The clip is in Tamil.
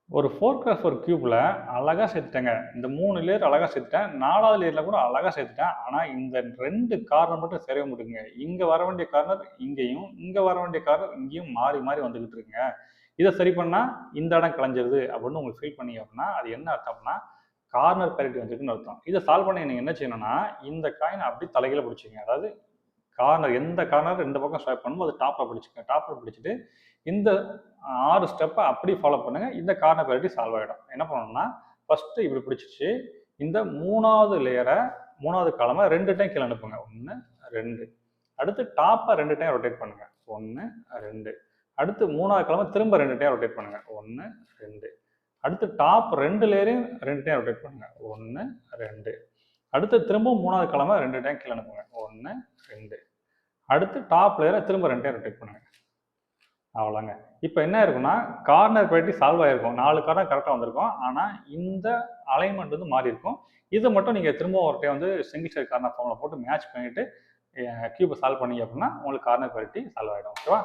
ஒரு 4x4 கியூப்ல அழகா சேர்த்துட்டேங்க. இந்த 3 லேயர் அழகா சேர்த்துட்டேன். 4வது லேயர்ல கூட அழகா சேர்த்துட்டேன். ஆனா இந்த 2 கார்னர் மட்டும் சரியா மாட்டேங்குதுங்க. இங்க வர வேண்டிய கார்னர் இங்கேயும், இங்க வர வேண்டிய கார்னர் இங்கேயும் மாறி மாறி வந்துகிட்டு இருக்குங்க. இதை சரி பண்ணா இந்த இடம் கலைஞ்சிருது அப்படின்னு உங்களுக்கு ஃபீல் பண்ணீங்க அப்படின்னா அது என்ன அர்த்தம்னா கார்னர் பேரிட்டி வந்துருக்குன்னு அர்த்தம். இதை சால்வ் பண்ணி நீங்க என்ன செய்யணும்னா இந்த காயினை அப்படி தலைகீழ பிடிச்சிங்க. அதாவது கார்னர் எந்த கார்னர் இந்த பக்கம் ஸ்வைப் பண்ணுமோ அது டாப்ல பிடிச்சிக்க. டாப்ல பிடிச்சிட்டு இந்த 6 ஸ்டெப்பை அப்படியே ஃபாலோ பண்ணுங்க. இந்த கார்னர் பேரிட்டி சால்வ் ஆகிடும். என்ன பண்ணணும்னா ஃபர்ஸ்ட் இப்படி பிடிச்சிச்சு இந்த 3வது லேயரை 3வது காலமை 2 டைம் கீழே அனுப்புங்க. 1 2. அடுத்து டாப்பை 2 டைம் ரொட்டேட் பண்ணுங்க. 1 2. அடுத்து 3வது காலமை திரும்ப 2 டைம் ரொட்டேட் பண்ணுங்க. 1 2. அடுத்து டாப் 2 லேயரையும் 2 டைம் ரொட்டேட் பண்ணுங்க. 1 2. அடுத்து திரும்ப 3வது காலமை 2 டைம் கீழே அனுப்புங்க. 1 2. அடுத்து டாப் லேயரை திரும்ப 2 டைம் ரொட்டேட் பண்ணுங்க. அவ்வளோங்க. இப்போ என்ன இருக்குன்னா கார்னர் பேரிட்டி சால்வ் ஆகிருக்கும். 4 கார்னர் கரெக்டாக வந்திருக்கும். ஆனால் இந்த அலைன்மெண்ட் வந்து மாறி இருக்கும். இதை மட்டும் நீங்கள் திரும்ப ஒரு டைம் வந்து சிங்கிள் சைடு கார்னர் ஃபார்மில் போட்டு மேட்ச் பண்ணிட்டு கியூபை சால்வ் பண்ணீங்க அப்படின்னா உங்களுக்கு கார்னர் பேரிட்டி சால்வ் ஆகிடும். ஓகேவா?